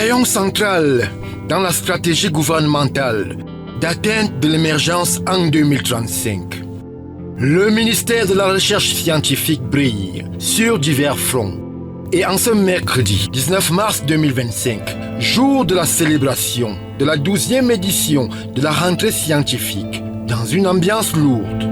maillon central dans la stratégie gouvernementale d'atteinte de l'émergence en 2035. Le ministère de la Recherche scientifique brille sur divers fronts. Et en ce mercredi 19 mars 2025, jour de la célébration de la 12e édition de la rentrée scientifique, dans une ambiance lourde.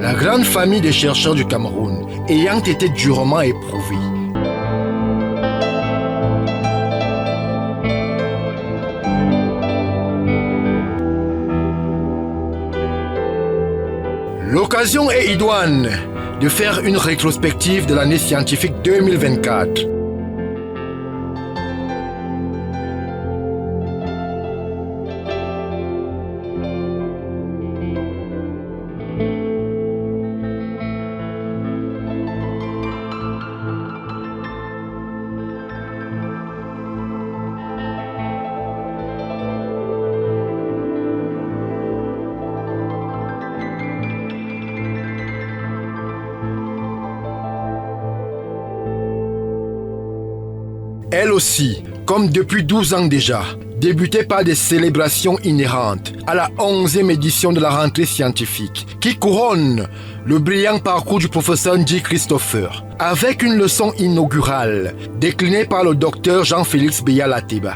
La grande famille des chercheurs du Cameroun ayant été durement éprouvée. L'occasion est idoine de faire une rétrospective de l'année scientifique 2024. Elle aussi, comme depuis 12 ans déjà, débutait par des célébrations inhérentes à la 11e édition de la rentrée scientifique, qui couronne le brillant parcours du professeur Ndji Christopher, avec une leçon inaugurale déclinée par le docteur Jean-Félix Beya-Lateba.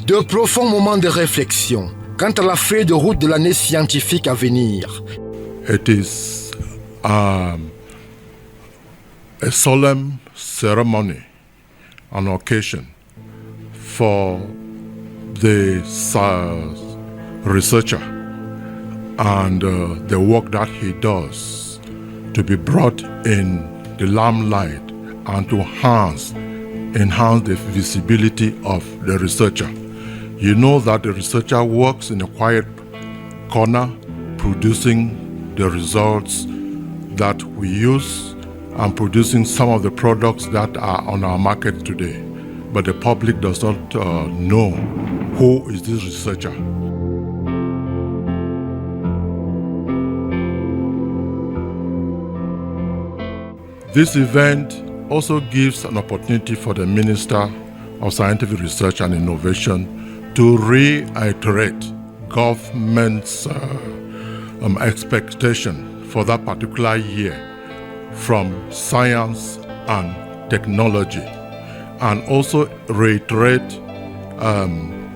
De profonds moments de réflexion quant à la feuille de route de l'année scientifique à venir. It is a solemn ceremony, an occasion for the researcher and the work that he does to be brought in the limelight and to enhance the visibility of the researcher. You know that the researcher works in a quiet corner, producing the results that we use and producing some of the products that are on our market today. But the public does not know who is this researcher. This event also gives an opportunity for the Minister of Scientific Research and Innovation to reiterate government's expectation for that particular year from science and technology, and also reiterate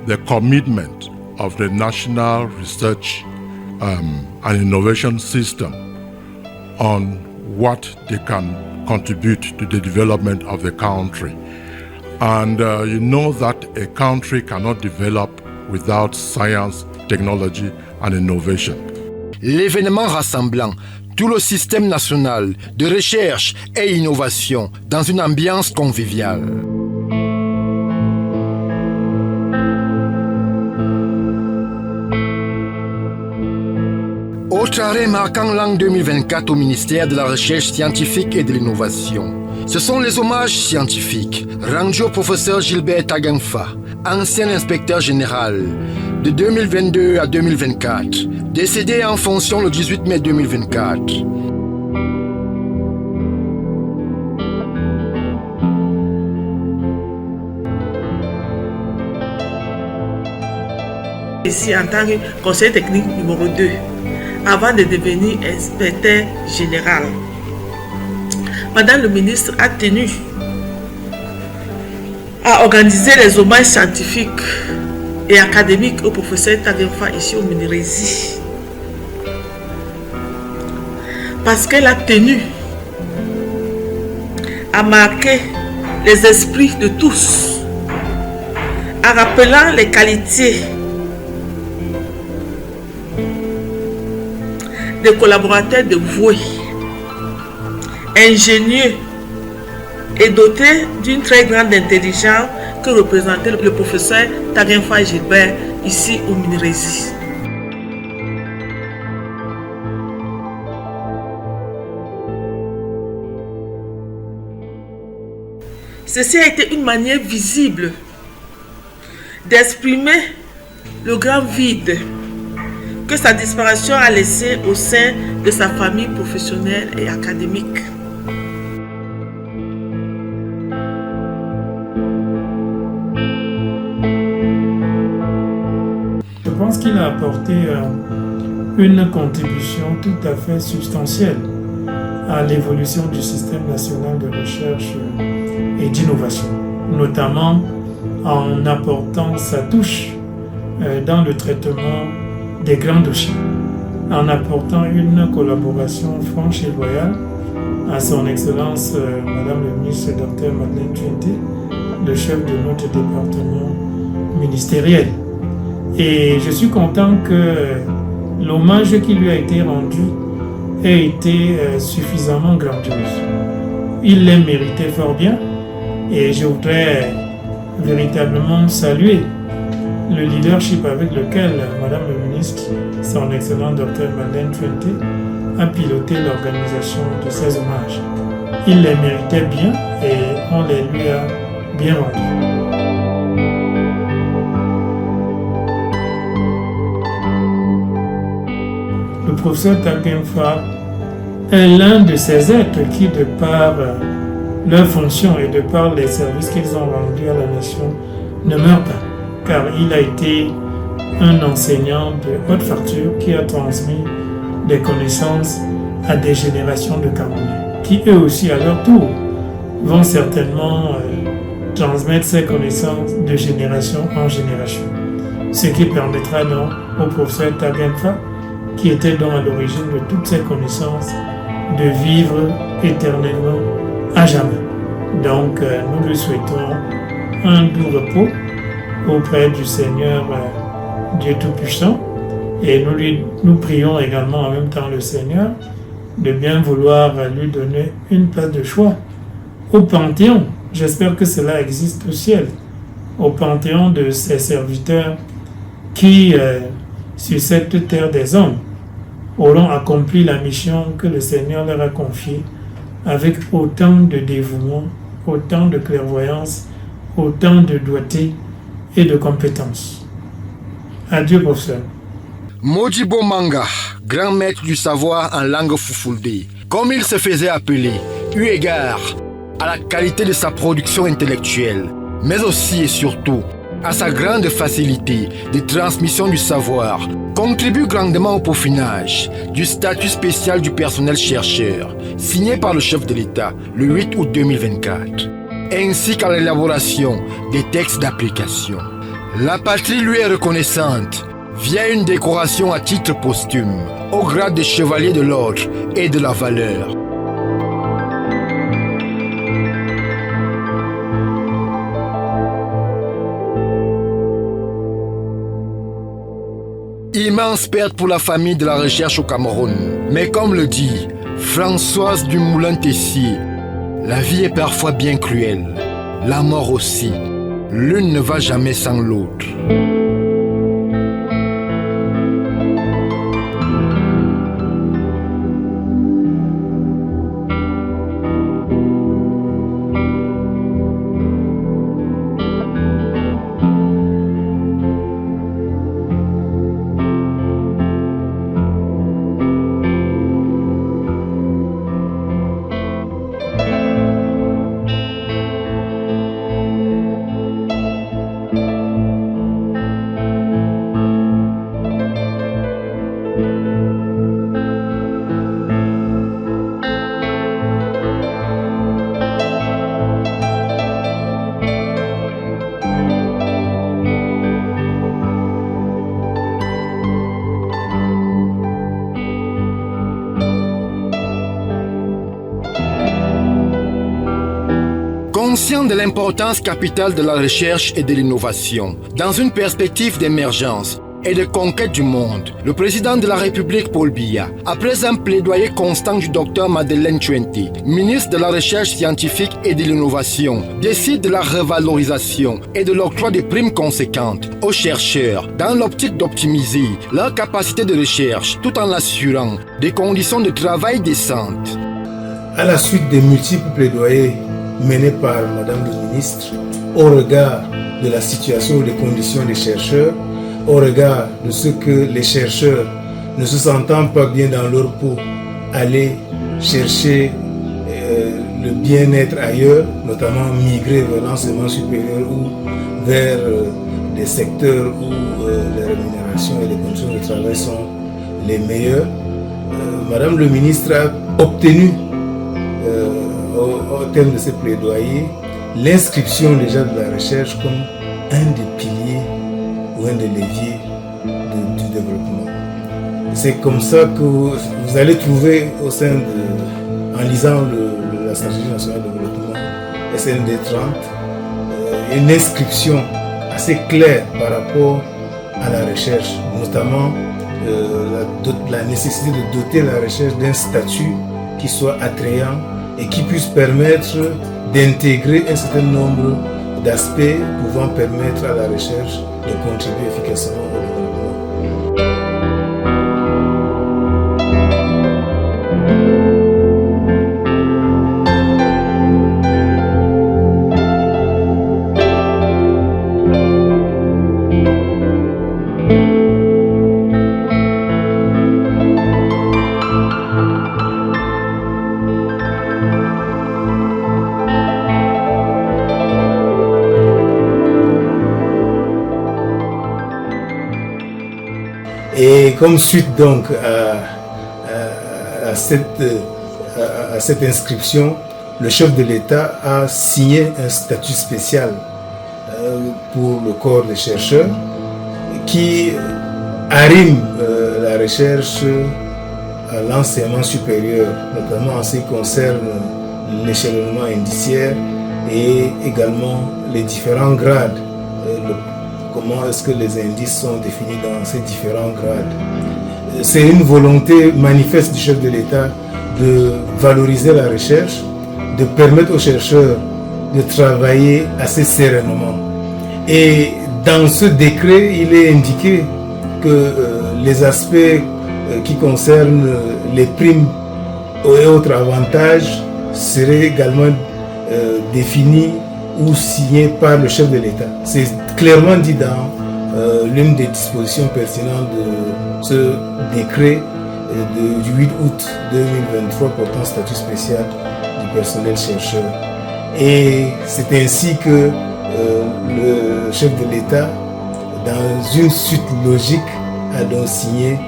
the commitment of the National Research and Innovation System on what they can contribute to the development of the country. And you know that a country cannot develop without science, technology and innovation. L'événement rassemblant tout le système national de recherche et innovation dans une ambiance conviviale. Autre arrêt marquant l'an 2024 au ministère de la Recherche scientifique et de l'Innovation. Ce sont les hommages scientifiques rendus au professeur Gilbert Taguenfa, ancien inspecteur général, de 2022 à 2024, décédé en fonction le 18 mai 2024. Ici en tant que conseiller technique numéro 2, avant de devenir inspecteur général. Madame le ministre a tenu à organiser les hommages scientifiques et académiques au professeur Taguenfa ici au Minirezi. Parce qu'elle a tenu à marquer les esprits de tous, en rappelant les qualités des collaborateurs dévoués, ingénieux et dotés d'une très grande intelligence que représentait le professeur Taguenfa Gilbert ici au Minirezi. Ceci a été une manière visible d'exprimer le grand vide que sa disparition a laissé au sein de sa famille professionnelle et académique. Je pense qu'il a apporté une contribution tout à fait substantielle à l'évolution du système national de recherche et d'innovation, notamment en apportant sa touche dans le traitement des grands dossiers, en apportant une collaboration franche et loyale à son Excellence Madame le ministre Dr Madeleine Tuinte, le chef de notre département ministériel. Et je suis content que l'hommage qui lui a été rendu ait été suffisamment grandiose. Il les méritait fort bien et je voudrais véritablement saluer le leadership avec lequel Madame le ministre, son excellent Dr Madeleine Tuinte, a piloté l'organisation de ces hommages. Il les méritait bien et on les lui a bien rendus. Le professeur Taguenfa est l'un de ces êtres qui, de par leur fonction et de par les services qu'ils ont rendus à la nation, ne meurt pas, car il a été un enseignant de haute facture qui a transmis des connaissances à des générations de Camerounais, qui eux aussi, à leur tour, vont certainement transmettre ces connaissances de génération en génération. Ce qui permettra donc au professeur Taguenfa, qui était donc à l'origine de toutes ces connaissances, de vivre éternellement à jamais. Donc nous lui souhaitons un doux repos auprès du Seigneur Dieu Tout-Puissant et nous prions également en même temps le Seigneur de bien vouloir lui donner une place de choix au Panthéon. J'espère que cela existe au ciel, au Panthéon de ses serviteurs qui, sur cette terre des hommes, auront accompli la mission que le Seigneur leur a confiée avec autant de dévouement, autant de clairvoyance, autant de doigté et de compétence. Adieu, professeur. Modibo Manga, grand maître du savoir en langue Fufulde, comme il se faisait appeler, eu égard à la qualité de sa production intellectuelle, mais aussi et surtout à sa grande facilité de transmission du savoir, contribue grandement au peaufinage du statut spécial du personnel chercheur, signé par le chef de l'État le 8 août 2024, ainsi qu'à l'élaboration des textes d'application. La patrie lui est reconnaissante via une décoration à titre posthume au grade de chevalier de l'ordre et de la valeur. Immense perte pour la famille de la recherche au Cameroun. Mais comme le dit Françoise Dumoulin-Tessier, la vie est parfois bien cruelle, la mort aussi. L'une ne va jamais sans l'autre. Conscient de l'importance capitale de la recherche et de l'innovation, dans une perspective d'émergence et de conquête du monde, le président de la République Paul Biya, après un plaidoyer constant du docteur Madeleine Tuinte, ministre de la Recherche scientifique et de l'innovation, décide de la revalorisation et de l'octroi de primes conséquentes aux chercheurs dans l'optique d'optimiser leur capacité de recherche tout en assurant des conditions de travail décentes. À la suite des multiples plaidoyers menés par Madame le ministre au regard de la situation et des conditions des chercheurs, au regard de ce que les chercheurs, ne se sentant pas bien dans leur peau, allaient chercher le bien-être ailleurs, notamment migrer vers l'enseignement supérieur ou vers des secteurs où les rémunérations et les conditions de travail sont les meilleures. Madame le ministre a obtenu, au terme de ses plaidoyers, l'inscription déjà de la recherche comme un des piliers ou un des leviers du développement. C'est comme ça que vous allez trouver au sein de, en lisant la stratégie nationale de développement SND 30, une inscription assez claire par rapport à la recherche, notamment la nécessité de doter la recherche d'un statut qui soit attrayant et qui puisse permettre d'intégrer un certain nombre d'aspects pouvant permettre à la recherche de contribuer efficacement au développement. Et comme suite donc à cette inscription, le chef de l'État a signé un statut spécial pour le corps des chercheurs qui arrime la recherche à l'enseignement supérieur, notamment en ce qui concerne l'échelonnement indiciaire et également les différents grades. Comment est-ce que les indices sont définis dans ces différents grades. C'est une volonté manifeste du chef de l'État de valoriser la recherche, de permettre aux chercheurs de travailler assez sereinement. Et dans ce décret, il est indiqué que les aspects qui concernent les primes et autres avantages seraient également définis ou signé par le chef de l'État. C'est clairement dit dans l'une des dispositions pertinentes de ce décret du 8 août 2023 portant statut spécial du personnel chercheur. Et c'est ainsi que le chef de l'État, dans une suite logique, a donc signé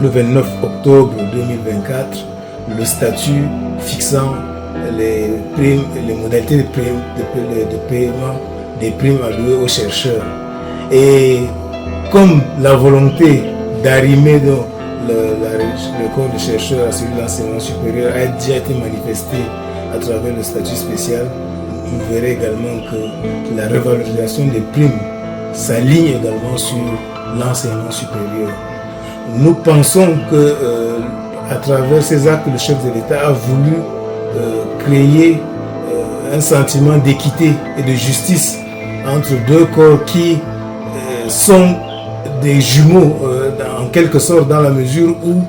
le 29 octobre 2024 le statut fixant les primes, les modalités de paiement des primes allouées aux chercheurs. Et comme la volonté d'arrimer le corps de chercheurs à celui de l'enseignement supérieur a déjà été manifestée à travers le statut spécial, vous verrez également que la revalorisation des primes s'aligne également sur l'enseignement supérieur. Nous pensons que à travers ces actes, le chef de l'État a voulu créer un sentiment d'équité et de justice entre deux corps qui sont des jumeaux en quelque sorte, dans la mesure où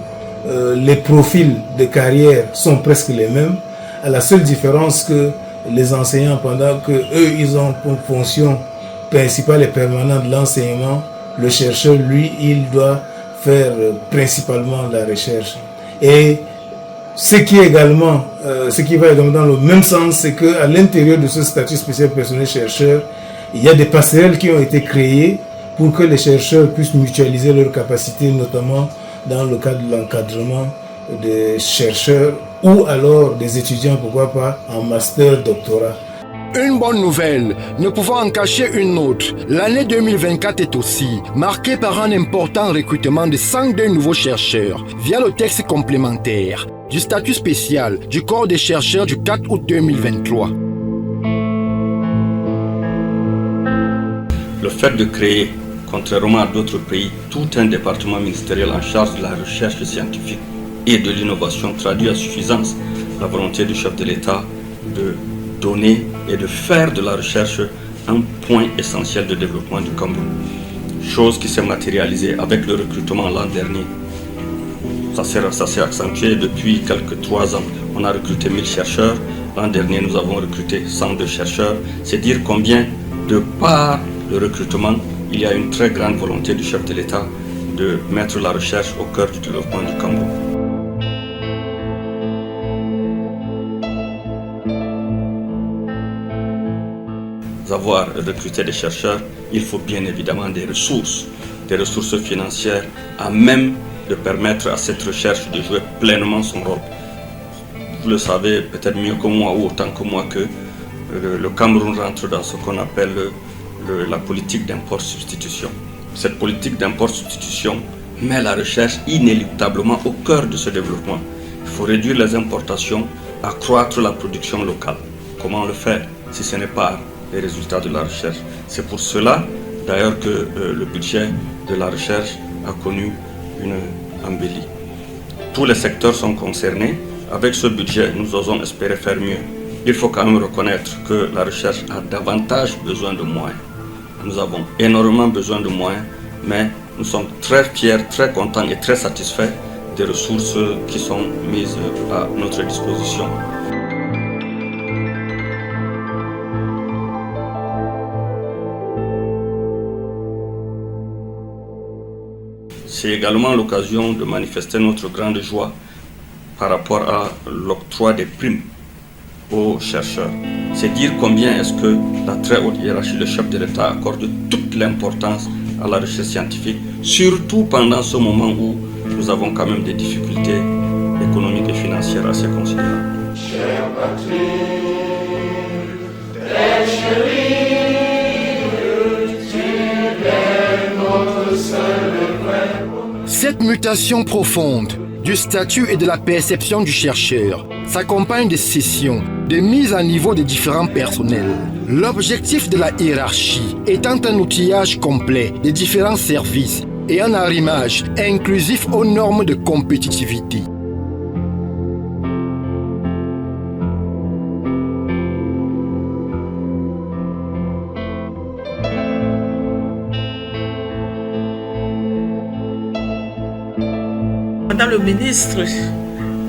les profils de carrière sont presque les mêmes, à la seule différence que les enseignants, pendant que eux ils ont pour fonction principale et permanente de l'enseignement, le chercheur lui il doit faire principalement la recherche. Et ce qui va également dans le même sens, c'est qu'à l'intérieur de ce statut spécial personnel chercheur, il y a des passerelles qui ont été créées pour que les chercheurs puissent mutualiser leurs capacités, notamment dans le cadre de l'encadrement des chercheurs ou alors des étudiants, pourquoi pas, en master, doctorat. Une bonne nouvelle, ne pouvant en cacher une autre, l'année 2024 est aussi marquée par un important recrutement de 102 nouveaux chercheurs via le texte complémentaire du statut spécial du corps des chercheurs du 4 août 2023. Le fait de créer, contrairement à d'autres pays, tout un département ministériel en charge de la recherche scientifique et de l'innovation traduit à suffisance la volonté du chef de l'État de donner et de faire de la recherche un point essentiel de développement du Cameroun. Chose qui s'est matérialisée avec le recrutement l'an dernier. Ça s'est accentué depuis quelques 3 ans. On a recruté 1000 chercheurs. L'an dernier, nous avons recruté 102 chercheurs. C'est dire combien, de par le recrutement, il y a une très grande volonté du chef de l'État de mettre la recherche au cœur du développement du Cameroun. Avoir recruté des chercheurs, il faut bien évidemment des ressources financières à même de permettre à cette recherche de jouer pleinement son rôle. Vous le savez peut-être mieux que moi ou autant que moi que le Cameroun rentre dans ce qu'on appelle la politique d'import-substitution. Cette politique d'import-substitution met la recherche inéluctablement au cœur de ce développement. Il faut réduire les importations, accroître la production locale. Comment le faire si ce n'est pas les résultats de la recherche? C'est pour cela d'ailleurs que le budget de la recherche a connu une embellie. Tous les secteurs sont concernés. Avec ce budget, nous osons espérer faire mieux. Il faut quand même reconnaître que la recherche a davantage besoin de moyens. Nous avons énormément besoin de moyens, mais nous sommes très fiers, très contents et très satisfaits des ressources qui sont mises à notre disposition. C'est également l'occasion de manifester notre grande joie par rapport à l'octroi des primes aux chercheurs. C'est dire combien est-ce que la très haute hiérarchie, le chef de l'État accorde toute l'importance à la recherche scientifique, surtout pendant ce moment où nous avons quand même des difficultés économiques et financières assez considérables. Chère patrie, très chérie, tu es notre seul. Cette mutation profonde du statut et de la perception du chercheur s'accompagne de sessions, de mise à niveau des différents personnels. L'objectif de la hiérarchie étant un outillage complet des différents services et un arrimage inclusif aux normes de compétitivité. Madame le ministre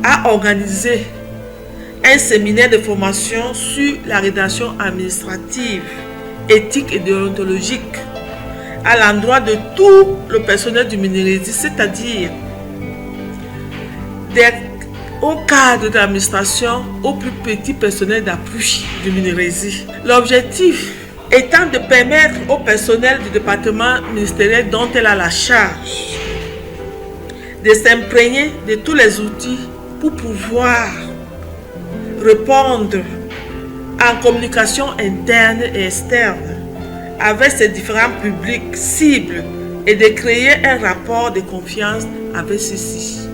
a organisé un séminaire de formation sur la rédaction administrative, éthique et déontologique à l'endroit de tout le personnel du Minérezi, c'est-à-dire au cadre de l'administration au plus petit personnel d'appui du Minérezi. L'objectif étant de permettre au personnel du département ministériel dont elle a la charge de s'imprégner de tous les outils pour pouvoir répondre en communication interne et externe avec ces différents publics cibles et de créer un rapport de confiance avec ceux-ci.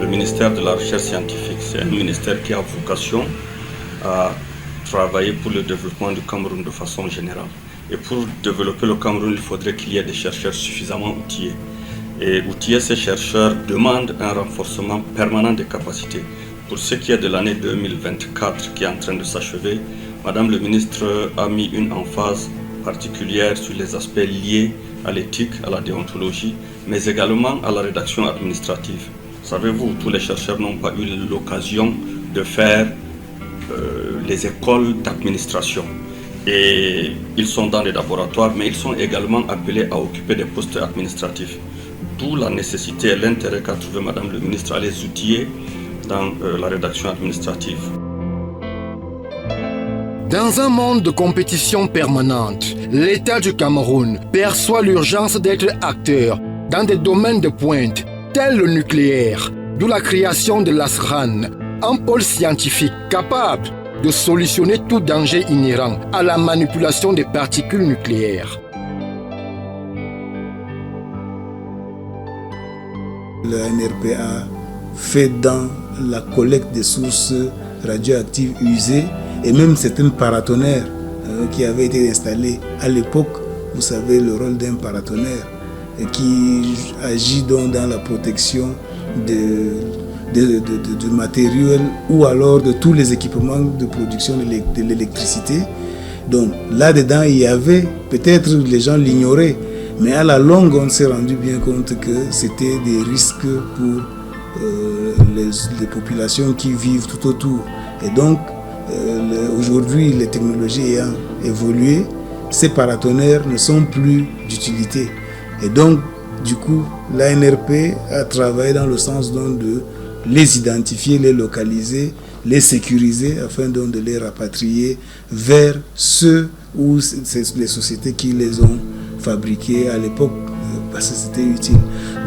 Le ministère de la Recherche scientifique, c'est un ministère qui a vocation à travailler pour le développement du Cameroun de façon générale. Et pour développer le Cameroun, il faudrait qu'il y ait des chercheurs suffisamment outillés. Et outiller ces chercheurs demande un renforcement permanent des capacités. Pour ce qui est de l'année 2024 qui est en train de s'achever, Madame le ministre a mis une emphase particulière sur les aspects liés à l'éthique, à la déontologie, mais également à la rédaction administrative. Savez-vous, tous les chercheurs n'ont pas eu l'occasion de faire les écoles d'administration. Et ils sont dans les laboratoires, mais ils sont également appelés à occuper des postes administratifs. D'où la nécessité et l'intérêt qu'a trouvé Madame le ministre à les outiller dans la rédaction administrative. Dans un monde de compétition permanente, l'État du Cameroun perçoit l'urgence d'être acteur dans des domaines de pointe tels le nucléaire, d'où la création de l'ASRAN, un pôle scientifique capable de solutionner tout danger inhérent à la manipulation des particules nucléaires. Le NRPA fait dans la collecte des sources radioactives usées et même certains paratonnerres qui avaient été installés à l'époque. Vous savez le rôle d'un paratonnerre qui agit donc dans la protection du matériel ou alors de tous les équipements de production de l'électricité. Donc là-dedans, il y avait, peut-être les gens l'ignoraient, mais à la longue, on s'est rendu bien compte que c'était des risques pour les populations qui vivent tout autour. Et donc, aujourd'hui, les technologies ayant évolué, ces paratonnerres ne sont plus d'utilité. Et donc, du coup, l'ANRP a travaillé dans le sens donc de les identifier, les localiser, les sécuriser afin donc de les rapatrier vers ceux ou les sociétés qui les ont fabriqués à l'époque parce que c'était utile.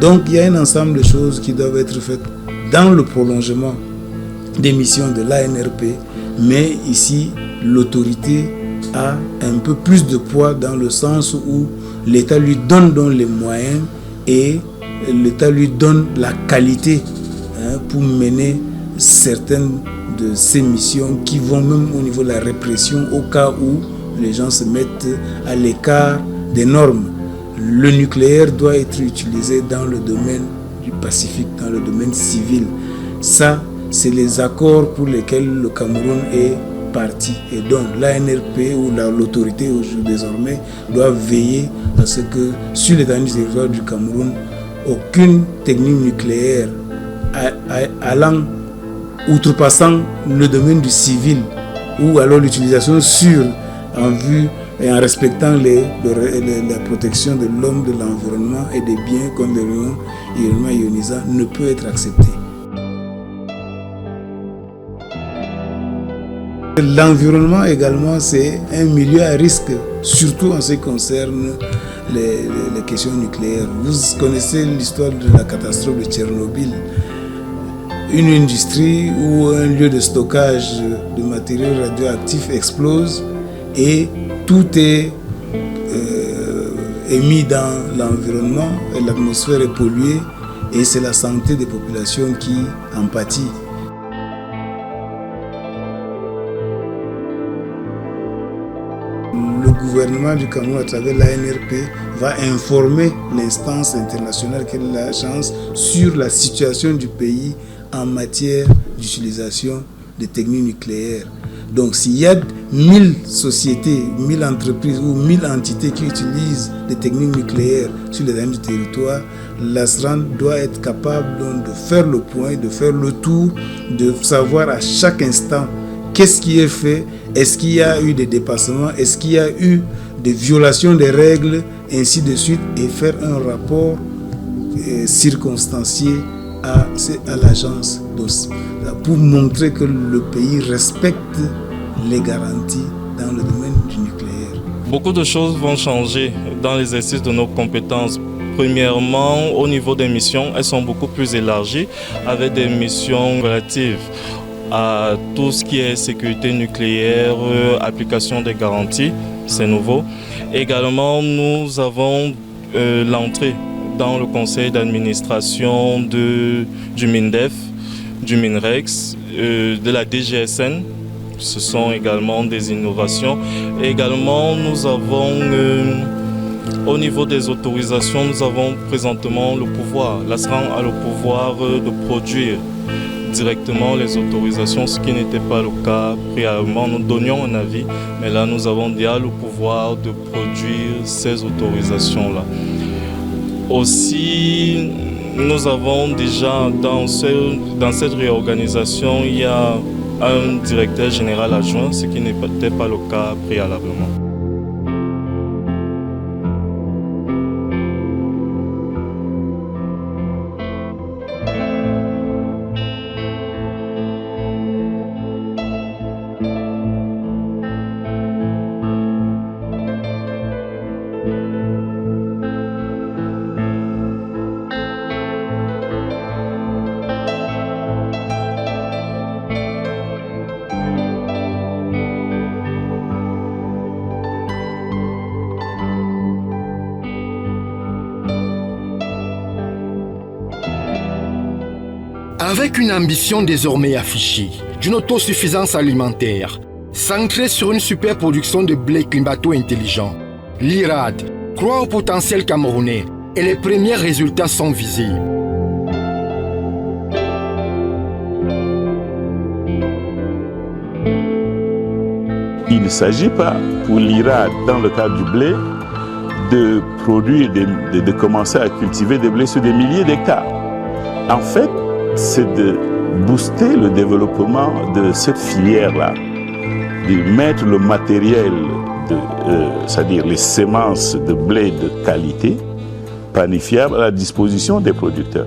Donc il y a un ensemble de choses qui doivent être faites dans le prolongement des missions de l'ANRP, mais ici l'autorité a un peu plus de poids dans le sens où l'État lui donne donc les moyens et l'État lui donne la qualité pour mener certaines de ces missions qui vont même au niveau de la répression au cas où les gens se mettent à l'écart des normes. Le nucléaire doit être utilisé dans le domaine du Pacifique, dans le domaine civil. Ça, c'est les accords pour lesquels le Cameroun est parti. Et donc l'ANRP ou l'autorité désormais doit veiller à ce que sur l'étendue du territoire du Cameroun, aucune technique nucléaire allant outrepassant le domaine du civil ou alors l'utilisation sûre en vue et en respectant la protection de l'homme, de l'environnement et des biens comme des rayons ionisants ne peut être acceptée. L'environnement également, c'est un milieu à risque, surtout en ce qui concerne les questions nucléaires. Vous connaissez l'histoire de la catastrophe de Tchernobyl. Une industrie ou un lieu de stockage de matériaux radioactifs explose et tout est émis dans l'environnement et l'atmosphère est polluée et c'est la santé des populations qui en pâtit. Le gouvernement du Cameroun, à travers l'ANRP, va informer l'instance internationale qu'est l'agence sur la situation du pays en matière d'utilisation des techniques nucléaires. Donc s'il y a 1000 sociétés, 1000 entreprises ou 1000 entités qui utilisent des techniques nucléaires sur les zones du territoire, l'ASRAN doit être capable donc de faire le point, de faire le tour, de savoir à chaque instant qu'est-ce qui est fait, est-ce qu'il y a eu des dépassements, est-ce qu'il y a eu des violations des règles, ainsi de suite, et faire un rapport circonstancié à l'agence DOS pour montrer que le pays respecte les garanties dans le domaine du nucléaire. Beaucoup de choses vont changer dans l'exercice de nos compétences. Premièrement, au niveau des missions, elles sont beaucoup plus élargies avec des missions relatives à tout ce qui est sécurité nucléaire, application des garanties, c'est nouveau. Également, nous avons l'entrée dans le conseil d'administration du MINDEF, du MINREX, de la DGSN. Ce sont également des innovations. Et également, nous avons, au niveau des autorisations, nous avons présentement le pouvoir. L'ASRAN a le pouvoir de produire directement les autorisations, ce qui n'était pas le cas préalablement. Nous donnions un avis, mais là, nous avons déjà le pouvoir de produire ces autorisations-là. Aussi, nous avons déjà dans cette réorganisation, il y a un directeur général adjoint, ce qui n'était pas le cas préalablement. Avec une ambition désormais affichée d'une autosuffisance alimentaire, centrée sur une superproduction de blé climato-intelligent, l'IRAD croit au potentiel camerounais et les premiers résultats sont visibles. Il ne s'agit pas pour l'IRA, dans le cas du blé, de produire, de commencer à cultiver des blés sur des milliers d'hectares. En fait, c'est de booster le développement de cette filière-là, de mettre le matériel, c'est-à-dire les semences de blé de qualité, panifiables, à la disposition des producteurs.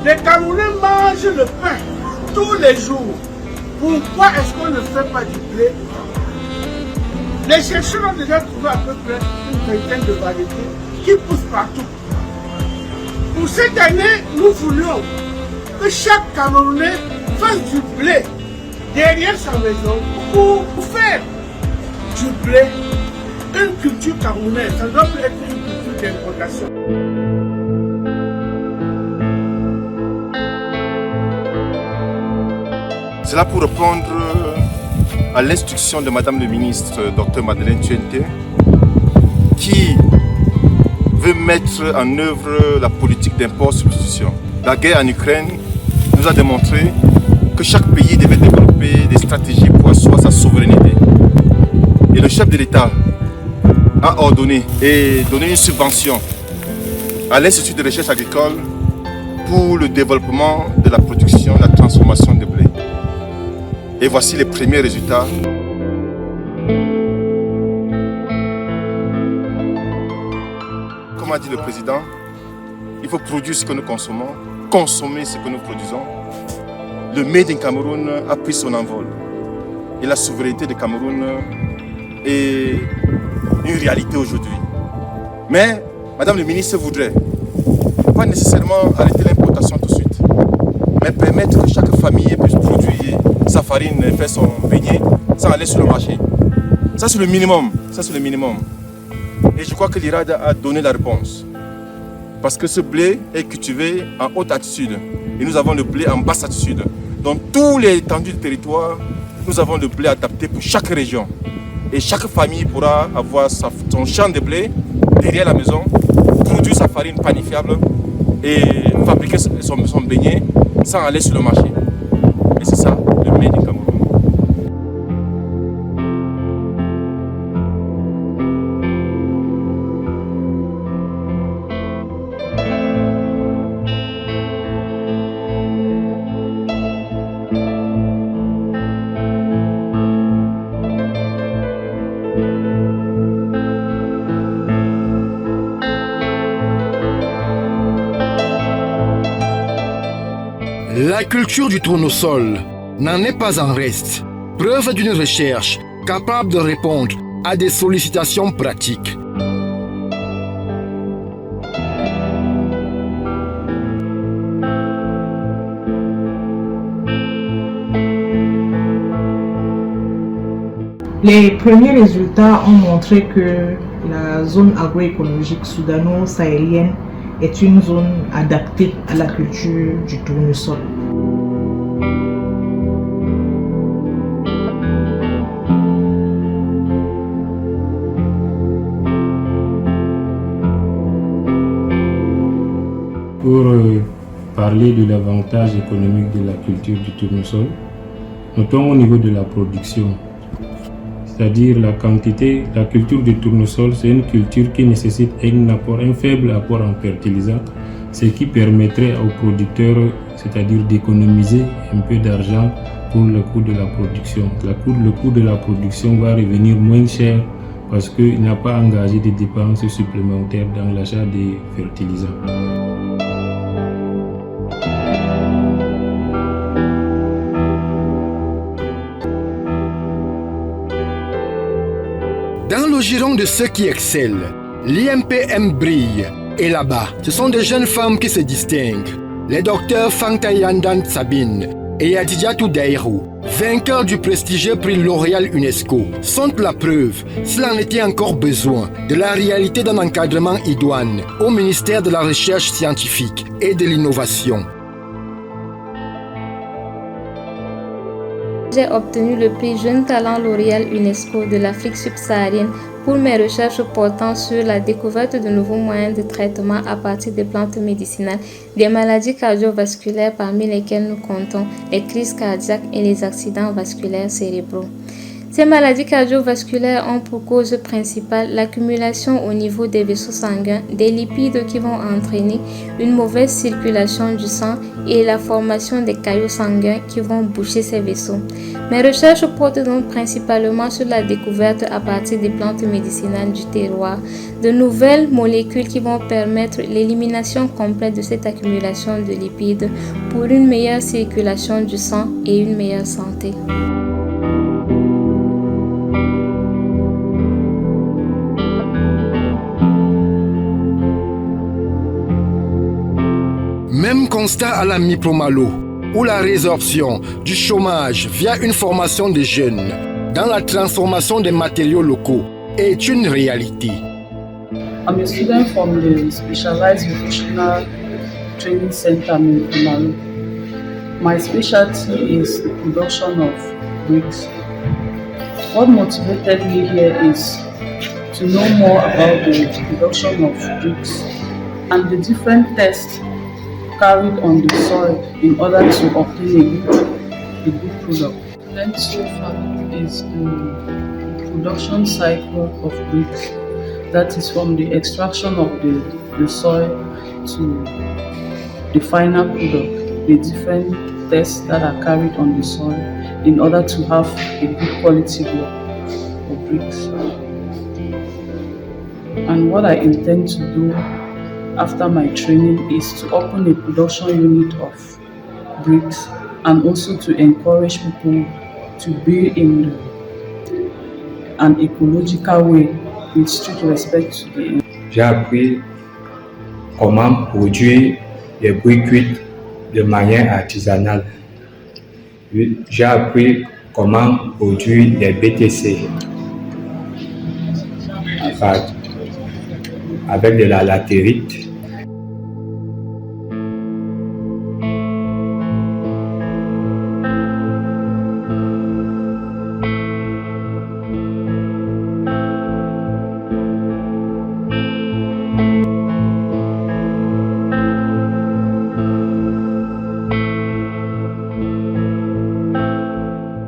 Les Camerounais mangent le pain tous les jours. Pourquoi est-ce qu'on ne fait pas du blé? Les chercheurs ont déjà trouvé à peu près une vingtaine de variétés qui poussent partout. Pour cette année, nous voulions que chaque Camerounais fasse du blé derrière sa maison pour faire du blé une culture camerounaise. Ça doit être une culture d'importation. C'est là pour répondre à l'instruction de Madame le ministre, Dr Madeleine Tuente, qui veut mettre en œuvre la politique d'import-substitution. La guerre en Ukraine nous a démontré que chaque pays devait développer des stratégies pour asseoir sa souveraineté. Et le chef de l'État a ordonné et donné une subvention à l'Institut de recherche agricole pour le développement de la production et la transformation de blé. Et voici les premiers résultats. Comme a dit le président, il faut produire ce que nous consommons, consommer ce que nous produisons. Le Made in Cameroun a pris son envol. Et la souveraineté du Cameroun est une réalité aujourd'hui. Mais, Madame le ministre voudrait pas nécessairement arrêter l'importation tout de suite, mais permettre que chaque famille puisse produire sa farine, faire son beignet sans aller sur le marché. Ça c'est le minimum. Ça c'est le minimum. Et je crois que l'IRAD a donné la réponse. Parce que ce blé est cultivé en haute altitude. Et nous avons le blé en basse altitude. Dans tous les étendues du territoire, nous avons le blé adapté pour chaque région. Et chaque famille pourra avoir son champ de blé derrière la maison, produire sa farine panifiable et fabriquer son beignet sans aller sur le marché. Et c'est ça, le Made in Cameroun. La culture du tournesol n'en est pas en reste, preuve d'une recherche capable de répondre à des sollicitations pratiques. Les premiers résultats ont montré que la zone agroécologique soudano-sahélienne est une zone adaptée à la culture du tournesol. Pour parler de l'avantage économique de la culture du tournesol, notons au niveau de la production, c'est-à-dire la quantité. La culture du tournesol, c'est une culture qui nécessite un faible apport en fertilisant, ce qui permettrait aux producteurs, c'est-à-dire d'économiser un peu d'argent pour le coût de la production. Le coût de la production va revenir moins cher parce qu'il n'a pas engagé des dépenses supplémentaires dans l'achat des fertilisants. Dans le giron de ceux qui excellent, l'IMPM brille. Et là-bas, ce sont des jeunes femmes qui se distinguent. Les docteurs Fangta Yandan Sabine et Adidiatou Daïrou, vainqueurs du prestigieux prix L'Oréal UNESCO, sont la preuve, s'il en était encore besoin, de la réalité d'un encadrement idoine au ministère de la Recherche scientifique et de l'Innovation. J'ai obtenu le prix Jeune Talent L'Oréal UNESCO de l'Afrique subsaharienne pour mes recherches portant sur la découverte de nouveaux moyens de traitement à partir des plantes médicinales des maladies cardiovasculaires parmi lesquelles nous comptons les crises cardiaques et les accidents vasculaires cérébraux. Ces maladies cardiovasculaires ont pour cause principale l'accumulation au niveau des vaisseaux sanguins des lipides qui vont entraîner une mauvaise circulation du sang et la formation des caillots sanguins qui vont boucher ces vaisseaux. Mes recherches portent donc principalement sur la découverte à partir des plantes médicinales du terroir de nouvelles molécules qui vont permettre l'élimination complète de cette accumulation de lipides pour une meilleure circulation du sang et une meilleure santé. Même constat à la Mipromalo, où la résorption du chômage via une formation des jeunes dans la transformation des matériaux locaux est une réalité. I'm a student from the Specialized Vocational Training Center Mipromalo. My specialty is the production of bricks. What motivated me here is to know more about the production of bricks and the different tests carried on the soil in order to obtain a good product. Learned so far is the production cycle of bricks, that is from the extraction of the soil to the final product, the different tests that are carried on the soil in order to have a good quality block of bricks. And what I intend to do after my training is to open a production unit of bricks and also to encourage people to be in an ecological way with strict respect to the. J'ai appris comment produire les briques cuites de manière artisanale. J'ai appris comment produire les BTC avec de la latérite.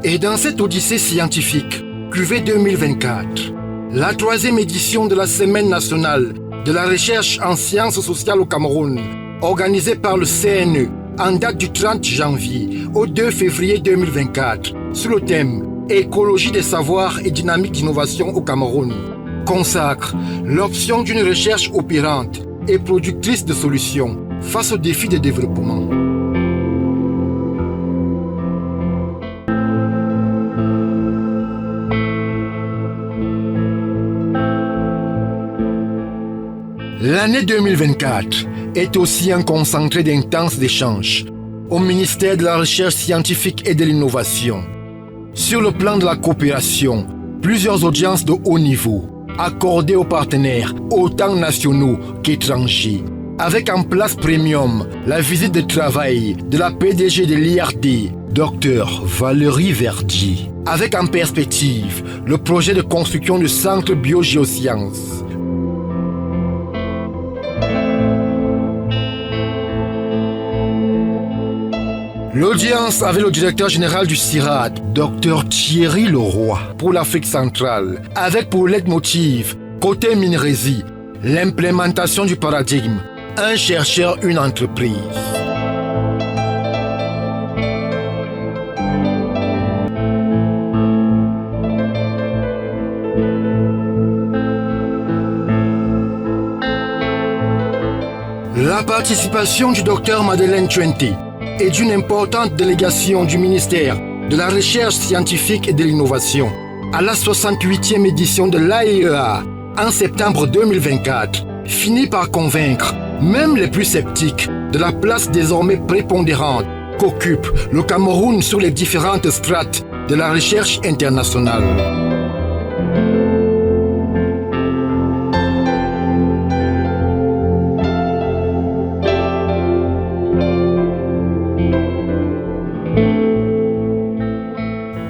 Et dans cette odyssée scientifique, QV 2024, la 3e édition de la Semaine nationale de la recherche en sciences sociales au Cameroun, organisée par le CNE en date du 30 janvier au 2 février 2024, sous le thème « Écologie des savoirs et dynamique d'innovation au Cameroun », consacre l'option d'une recherche opérante et productrice de solutions face aux défis de développement. L'année 2024 est aussi un concentré d'intenses échanges au ministère de la Recherche scientifique et de l'Innovation. Sur le plan de la coopération, plusieurs audiences de haut niveau accordées aux partenaires autant nationaux qu'étrangers, avec en place premium la visite de travail de la PDG de l'IRD, Dr Valérie Verdier, avec en perspective le projet de construction du centre biogéosciences. L'audience avec le directeur général du CIRAD, Dr Thierry Leroy, pour l'Afrique centrale, avec pour leitmotiv, côté Minerésie, l'implémentation du paradigme, un chercheur, une entreprise. La participation du docteur Madeleine Tchouenté et d'une importante délégation du ministère de la Recherche scientifique et de l'Innovation à la 68e édition de l'AIEA en septembre 2024 finit par convaincre même les plus sceptiques de la place désormais prépondérante qu'occupe le Cameroun sur les différentes strates de la recherche internationale.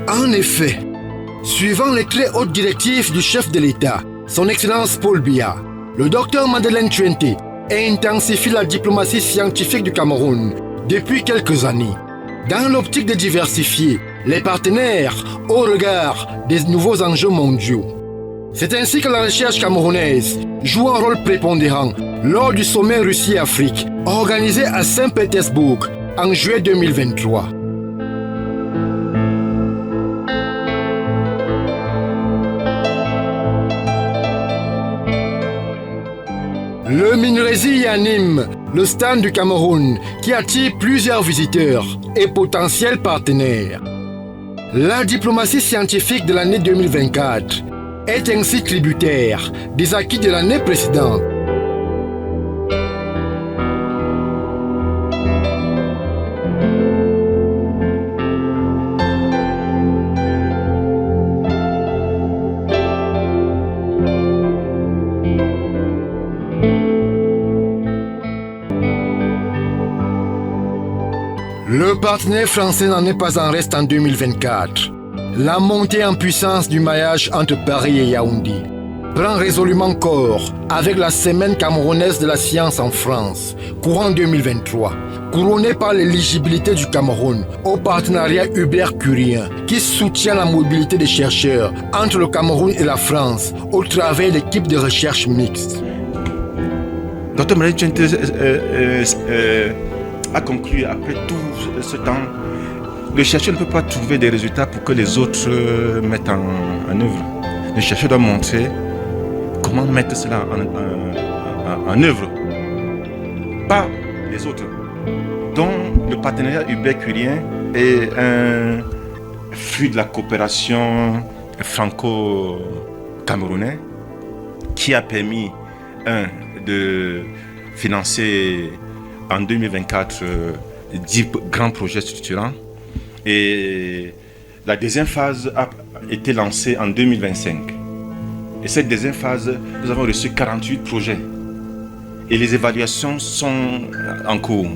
En effet, suivant les très hautes directives du chef de l'État, son Excellence Paul Biya, le docteur Madeleine Tuente intensifie la diplomatie scientifique du Cameroun depuis quelques années, dans l'optique de diversifier les partenaires au regard des nouveaux enjeux mondiaux. C'est ainsi que la recherche camerounaise joue un rôle prépondérant lors du sommet Russie-Afrique organisé à Saint-Pétersbourg en juillet 2023. Le Minrezi anime le stand du Cameroun qui attire plusieurs visiteurs et potentiels partenaires. La diplomatie scientifique de l'année 2024 est ainsi tributaire des acquis de l'année précédente. Le partenaire français n'en est pas en reste en 2024. La montée en puissance du maillage entre Paris et Yaoundé prend résolument corps avec la Semaine camerounaise de la science en France, courant 2023, couronnée par l'éligibilité du Cameroun au partenariat Hubert-Curien qui soutient la mobilité des chercheurs entre le Cameroun et la France au travers d'équipes de recherche mixtes. Dr Madeleine Tuente a conclu après tout ce temps, le chercheur ne peut pas trouver des résultats pour que les autres mettent en œuvre. Le chercheur doit montrer comment mettre cela en œuvre, pas les autres. Donc le partenariat Hubert-Curien est un fruit de la coopération franco-camerounaise qui a permis, de financer en 2024 10 grands projets structurants, et la deuxième phase a été lancée en 2025. Et cette deuxième phase, nous avons reçu 48 projets et les évaluations sont en cours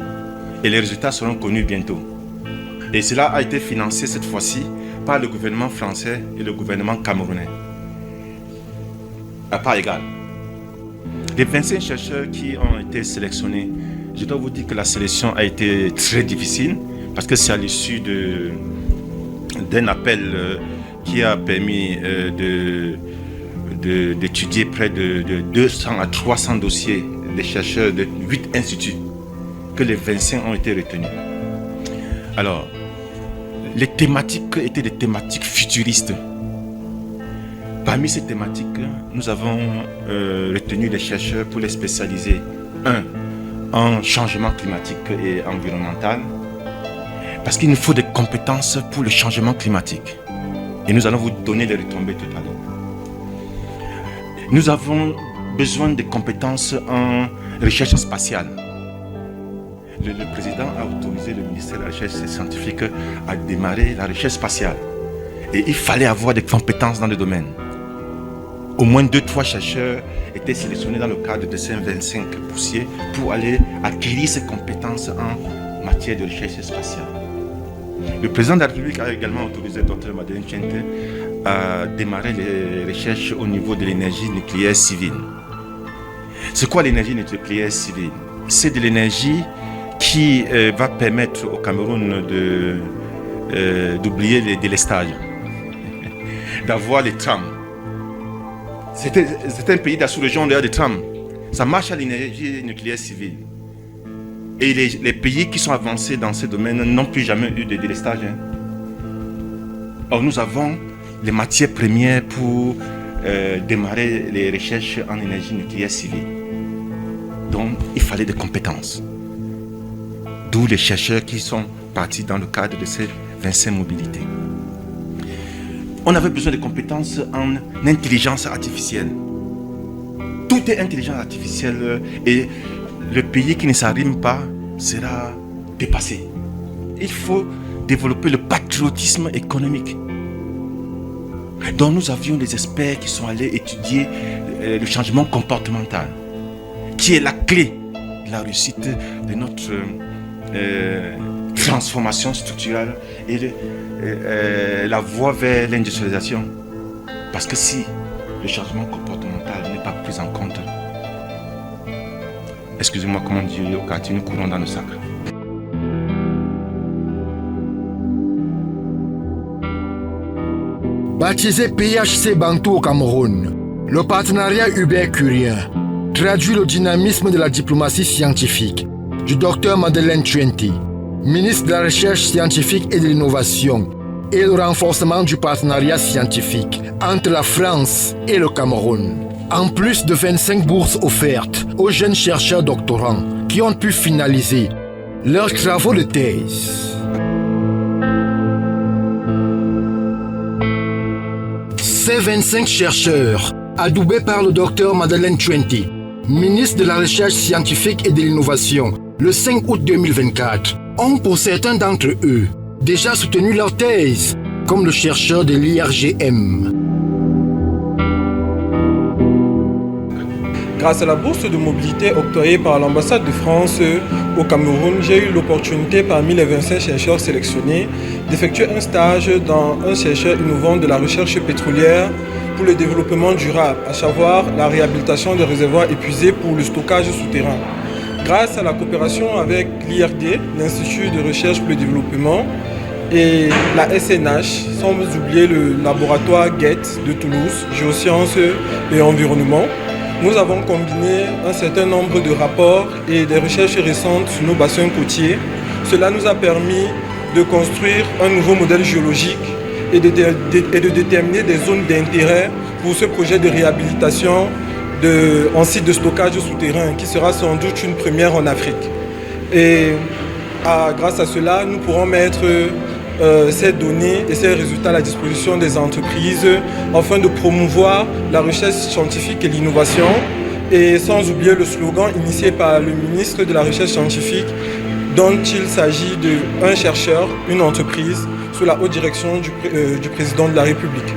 et les résultats seront connus bientôt. Et cela a été financé cette fois-ci par le gouvernement français et le gouvernement camerounais à part égale. Les 25 chercheurs qui ont été sélectionnés, je dois vous dire que la sélection a été très difficile parce que c'est à l'issue d'un appel qui a permis d'étudier près de 200 à 300 dossiers des chercheurs de 8 instituts que les 25 ont été retenus. Alors, les thématiques étaient des thématiques futuristes. Parmi ces thématiques, nous avons retenu les chercheurs pour les spécialiser. En changement climatique et environnemental, parce qu'il nous faut des compétences pour le changement climatique. Et nous allons vous donner les retombées tout à l'heure. Nous avons besoin de compétences en recherche spatiale. Le président a autorisé le ministère de la Recherche scientifique à démarrer la recherche spatiale. Et il fallait avoir des compétences dans le domaine. Au moins 2-3 chercheurs étaient sélectionnés dans le cadre de ces 25 boursiers pour aller acquérir ces compétences en matière de recherche spatiale. Le président de la République a également autorisé le Dr Madeleine Tuente à démarrer les recherches au niveau de l'énergie nucléaire civile. C'est quoi l'énergie nucléaire civile? C'est de l'énergie qui va permettre au Cameroun d'oublier les délestages, d'avoir les trams. C'est un pays de la sous-région des trams. Ça marche à l'énergie nucléaire civile. Et les pays qui sont avancés dans ce domaine n'ont plus jamais eu de délestage. Or, nous avons les matières premières pour démarrer les recherches en énergie nucléaire civile. Donc, il fallait des compétences. D'où les chercheurs qui sont partis dans le cadre de ces 25 mobilités. On avait besoin de compétences en intelligence artificielle. Tout est intelligence artificielle et le pays qui ne s'arrime pas sera dépassé. il faut développer le patriotisme économique. Donc nous avions des experts qui sont allés étudier le changement comportemental, qui est la clé de la réussite de notre transformation structurelle et la voie vers l'industrialisation. Parce que si le changement comportemental n'est pas pris en compte, excusez-moi, comment dire au quartier, nous courons dans le sac. Baptisé PHC Bantou au Cameroun, le partenariat Hubert-Curien traduit le dynamisme de la diplomatie scientifique du Dr Madeleine Tchouenti, ministre de la Recherche scientifique et de l'Innovation, et le renforcement du partenariat scientifique entre la France et le Cameroun. En plus de 25 bourses offertes aux jeunes chercheurs doctorants qui ont pu finaliser leurs travaux de thèse. Ces 25 chercheurs, adoubés par le Dr Madeleine Tchouenti, ministre de la Recherche scientifique et de l'Innovation, le 5 août 2024, ont pour certains d'entre eux déjà soutenu leur thèse, comme le chercheur de l'IRGM. Grâce à la bourse de mobilité octroyée par l'ambassade de France au Cameroun, j'ai eu l'opportunité parmi les 25 chercheurs sélectionnés d'effectuer un stage dans un chercheur innovant de la recherche pétrolière pour le développement durable, à savoir la réhabilitation des réservoirs épuisés pour le stockage souterrain. Grâce à la coopération avec l'IRD, l'Institut de recherche pour le développement, et la SNH, sans oublier le laboratoire GET de Toulouse, Géosciences et Environnement, nous avons combiné un certain nombre de rapports et des recherches récentes sur nos bassins côtiers. Cela nous a permis de construire un nouveau modèle géologique et de déterminer des zones d'intérêt pour ce projet de réhabilitation en site de stockage souterrain qui sera sans doute une première en Afrique. Et grâce à cela, nous pourrons mettre ces données et ces résultats à la disposition des entreprises afin de promouvoir la recherche scientifique et l'innovation, et sans oublier le slogan initié par le ministre de la Recherche scientifique dont il s'agit de un chercheur, une entreprise sous la haute direction du président de la République.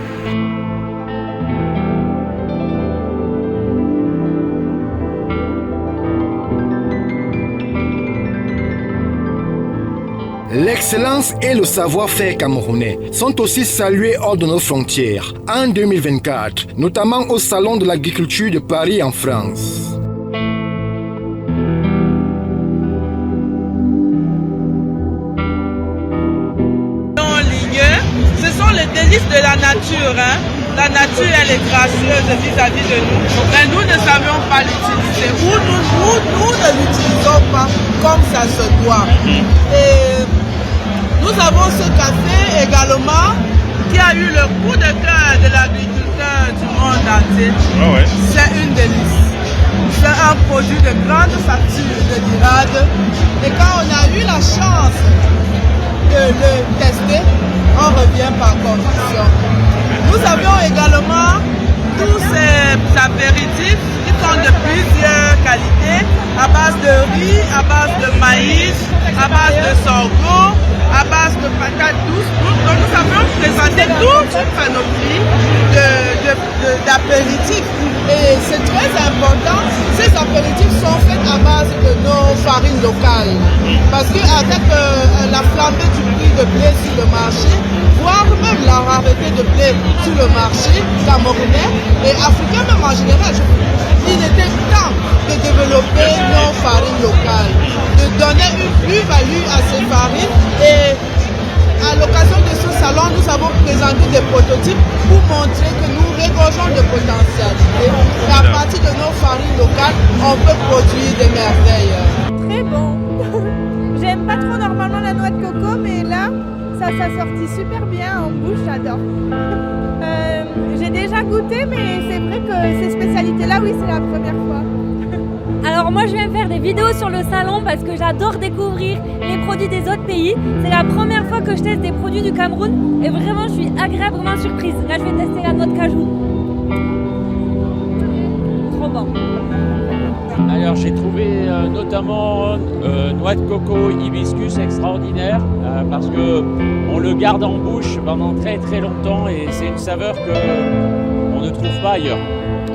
L'excellence et le savoir-faire camerounais sont aussi salués hors de nos frontières en 2024, notamment au Salon de l'agriculture de Paris en France. Ce sont les délices de la nature. La nature, elle est gracieuse vis-à-vis de nous, mais nous ne savions pas l'utiliser. Nous ne l'utilisons pas comme ça se doit. Et nous avons ce café également qui a eu le coup de cœur de l'agriculteur du monde entier. C'est une délice. C'est un produit de grande facture de l'Irade. Et quand on a eu la chance de le tester, on revient par conviction. Nous avions également tous ces apéritifs qui sont de plusieurs qualités, à base de riz, à base de maïs, à base de sorgho, à base de patates douces. Donc nous avions présenté toute une panoplie d'apéritifs. Et c'est très important, ces apéritifs sont faits à base de nos farines locales. Parce qu'avec la flambée du prix de blé sur le marché, voire même la rareté de blé sur le marché camerounais et africain même en général, il était temps de développer nos farines locales, de donner une plus-value à ces farines. Et à l'occasion de ce salon, nous avons présenté des prototypes pour montrer que nous regorgeons de potentialités. Et à partir de nos farines locales, on peut produire des merveilles. Très bon. J'aime pas trop normalement la noix de coco, mais là, ça sortit super bien en bouche, j'adore. J'ai déjà goûté, mais c'est vrai que ces spécialités-là, oui, c'est la première fois. Alors moi je viens faire des vidéos sur le salon parce que j'adore découvrir les produits des autres pays. C'est la première fois que je teste des produits du Cameroun et vraiment je suis agréablement surprise. Là je vais tester la noix de cajou. trop bon. Alors j'ai trouvé notamment noix de coco hibiscus extraordinaire parce que on le garde en bouche pendant très très longtemps et c'est une saveur que on ne trouve pas ailleurs.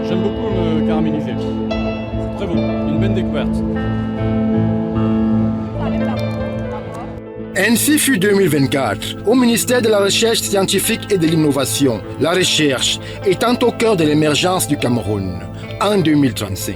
J'aime beaucoup le caramélisé. C'est très bon, une bonne découverte. Ainsi fut 2024 au ministère de la Recherche scientifique et de l'Innovation. La recherche étant au cœur de l'émergence du Cameroun en 2035.